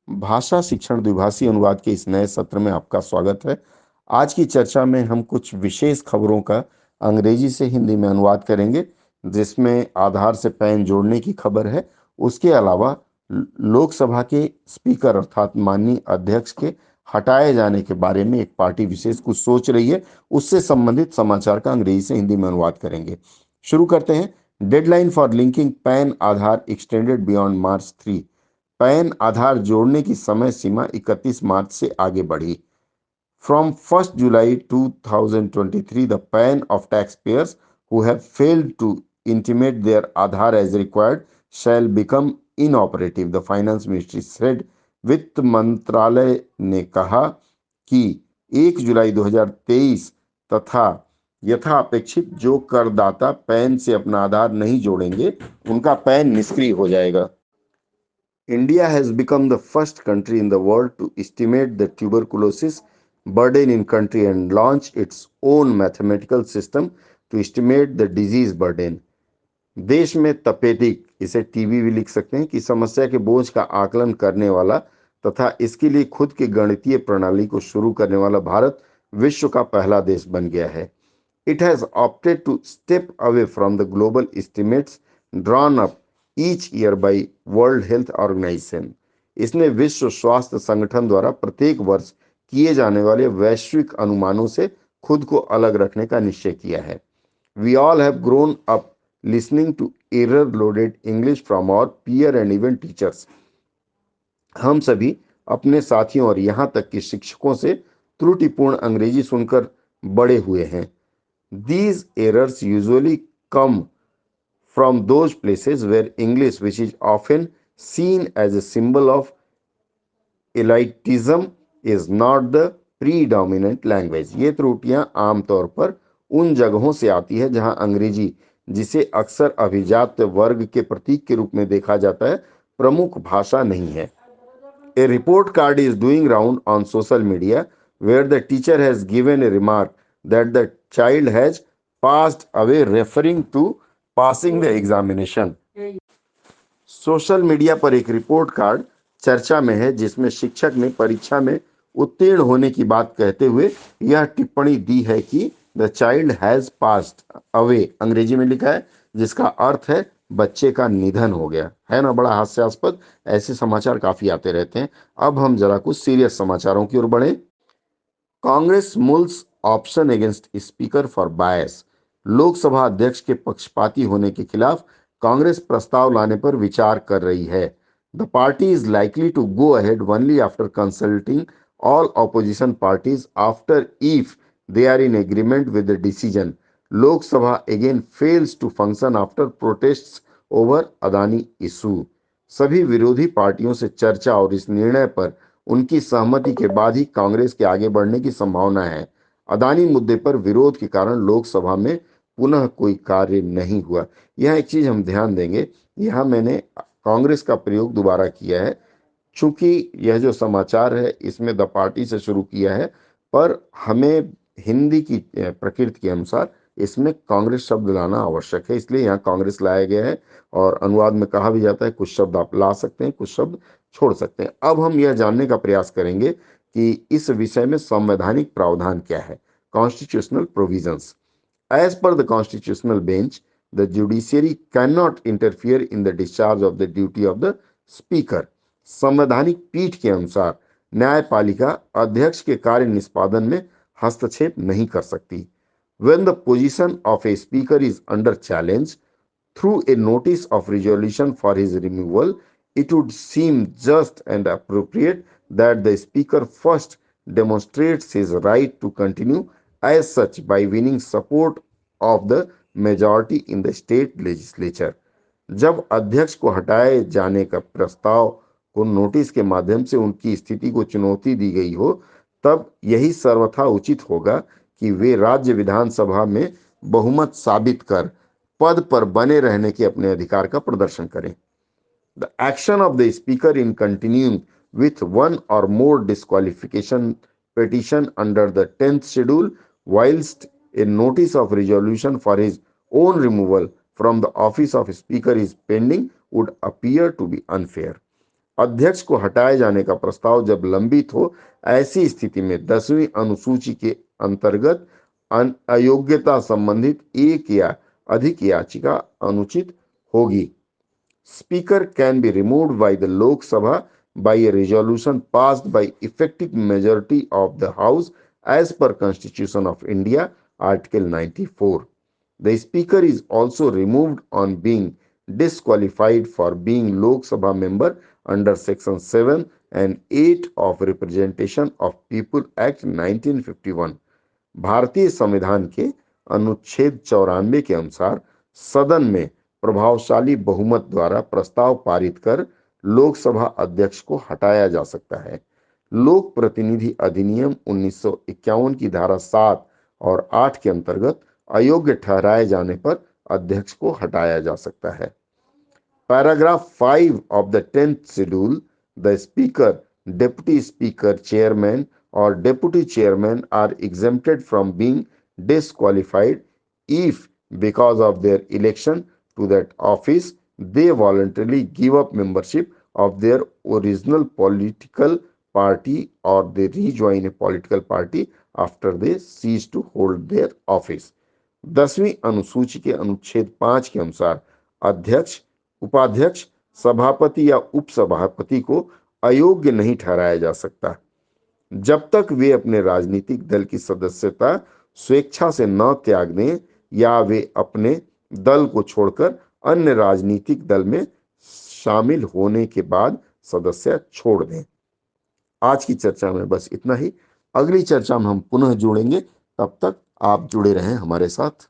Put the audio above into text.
भाषा शिक्षण द्विभाषी अनुवाद के इस नए सत्र में आपका स्वागत है। आज की चर्चा में हम कुछ विशेष खबरों का अंग्रेजी से हिंदी में अनुवाद करेंगे, जिसमें आधार से पैन जोड़ने की खबर है। उसके अलावा लोकसभा के स्पीकर अर्थात माननीय अध्यक्ष के हटाए जाने के बारे में एक पार्टी विशेष कुछ सोच रही है, उससे संबंधित समाचार का अंग्रेजी से हिंदी में अनुवाद करेंगे। शुरू करते हैं। Deadline for linking PAN Aadhaar extended beyond March 3। PAN Aadhaar जोड़ने की समय सीमा 31 मार्च से आगे बढ़ी। From 1st July 2023, the PAN of taxpayers who have failed to intimate their Aadhaar as required shall become inoperative, the Finance Ministry said। वित्त मंत्रालय ने कहा कि 1 जुलाई 2023 तथा यथा अपेक्षित जो करदाता पैन से अपना आधार नहीं जोड़ेंगे, उनका पैन निष्क्रिय हो जाएगा। India has become the first country in the world to estimate the tuberculosis burden in country and launch its own mathematical system to estimate the disease burden। देश में तपेदिक, इसे टीबी भी लिख सकते हैं, कि समस्या के बोझ का आकलन करने वाला तथा इसके लिए खुद की गणितीय प्रणाली को शुरू करने वाला भारत विश्व का पहला देश बन गया है। It has opted to step away from the global estimates drawn up each year by World Health Organization। इसने विश्व स्वास्थ्य संगठन द्वारा प्रत्येक वर्ष किए जाने वाले वैश्विक अनुमानों से खुद को अलग रखने का निश्चय किया है। We all have grown up listening to error-loaded English from our peer and even teachers। हम सभी अपने साथियों और यहाँ तक कि शिक्षकों से त्रुटिपूर्ण अंग्रेजी सुनकर बड़े हुए हैं। These errors usually come from those places where English, which is often seen as a symbol of elitism, is not the predominant language। ये त्रुटियां आमतौर पर उन जगहों से आती है जहां अंग्रेजी, जिसे अक्सर अभिजात वर्ग के प्रतीक के रूप में देखा जाता है, प्रमुख भाषा नहीं है। A report card is doing round on social media where the teacher has given a remark that the child has passed away, referring to passing the examination। Social media पर एक रिपोर्ट कार्ड चर्चा में है जिसमें शिक्षक ने परीक्षा में उत्तीर्ण होने की बात कहते हुए यह टिप्पणी दी है कि the child has passed away, अंग्रेजी में लिखा है, जिसका अर्थ है बच्चे का निधन हो गया। है ना बड़ा हास्यास्पद। ऐसे समाचार काफी आते रहते हैं। अब हम जरा कुछ सीरियस समाचारों की ओर बढ़े। Congress moots option against speaker for bias. Lok Sabha अध्यक्ष के पक्षपाती होने के खिलाफ कांग्रेस प्रस्ताव लाने पर विचार कर रही है। The party is likely to go ahead only after consulting all opposition parties after if they are in agreement with the decision। Lok Sabha again fails to function after protests over Adani issue। सभी विरोधी पार्टियों से चर्चा और इस निर्णय पर उनकी सहमति के बाद ही कांग्रेस के आगे बढ़ने की संभावना है। अदानी मुद्दे पर विरोध के कारण लोकसभा में पुनः कोई कार्य नहीं हुआ। यह एक चीज हम ध्यान देंगे, यहां मैंने कांग्रेस का प्रयोग दोबारा किया है, चूंकि यह जो समाचार है इसमें द पार्टी से शुरू किया है, पर हमें हिंदी की प्रकृति के अनुसार इसमें कांग्रेस शब्द लाना आवश्यक है, इसलिए यहाँ कांग्रेस लाया गया है। और अनुवाद में कहा भी जाता है कुछ शब्द आप ला सकते हैं, कुछ शब्द छोड़ सकते हैं। अब हम यह जानने का प्रयास करेंगे कि इस विषय में संवैधानिक प्रावधान क्या है, constitutional provisions. As per the constitutional bench, the judiciary can not interfere in the discharge of the duty of the speaker. संवैधानिक पीठ के अनुसार न्यायपालिका अध्यक्ष के कार्य निष्पादन में हस्तक्षेप नहीं कर सकती। When the position of a speaker is under challenge through a notice of resolution for his removal, it would seem just and appropriate that the speaker first demonstrates his right to continue as such by winning support of the majority in the state legislature। जब अध्यक्ष को हटाए जाने का प्रस्ताव को notice के माध्यम से उनकी स्थिति को चुनौती दी गई हो, तब यही सर्वथा उचित होगा कि वे राज्य विधानसभा में बहुमत साबित कर पद पर बने रहने के अपने अधिकार का प्रदर्शन करें। The action of the speaker in continuing with one or more disqualification petition under the 10th schedule whilst a notice of resolution for his own removal from the office of speaker is pending would appear to be unfair। अध्यक्ष को हटाए जाने का प्रस्ताव जब लंबित हो, ऐसी स्थिति में 10वीं अनुसूची के अंतर्गत अयोग्यता संबंधित एक या अधिक याचिका अनुचित होगी। Speaker can be removed by the Lok Sabha by a resolution passed by effective majority of the House as per Constitution of India, Article 94. The Speaker is also removed on being disqualified for being Lok Sabha member under Section 7 and 8 of Representation of People Act 1951. भारतीय संविधान के अनुच्छेद 94 के अनुसार सदन में प्रभावशाली बहुमत द्वारा प्रस्ताव पारित कर लोकसभा अध्यक्ष को हटाया जा सकता है। लोक प्रतिनिधि अधिनियम 1951 की धारा 7 और 8 के अंतर्गत अयोग्य ठहराए जाने पर अध्यक्ष को हटाया जा सकता है। Paragraph 5 of the 10th schedule, the Speaker, Deputy Speaker, Chairman, or Deputy Chairman are exempted from being disqualified if, because of their election to that office, they voluntarily give up membership of their original political party or they rejoin a political party after they cease to hold their office. 10वीं अनुसूची के अनुच्छेद 5 के अनुसार अध्यक्ष, उपाध्यक्ष, सभापति या उपसभापति को अयोग्य नहीं ठहराया जा सकता जब तक वे अपने राजनीतिक दल की सदस्यता स्वेच्छा से न त्याग दें या वे अपने दल को छोड़कर अन्य राजनीतिक दल में शामिल होने के बाद सदस्य छोड़ दें। आज की चर्चा में बस इतना ही। अगली चर्चा में हम पुनः जुड़ेंगे, तब तक आप जुड़े रहें हमारे साथ।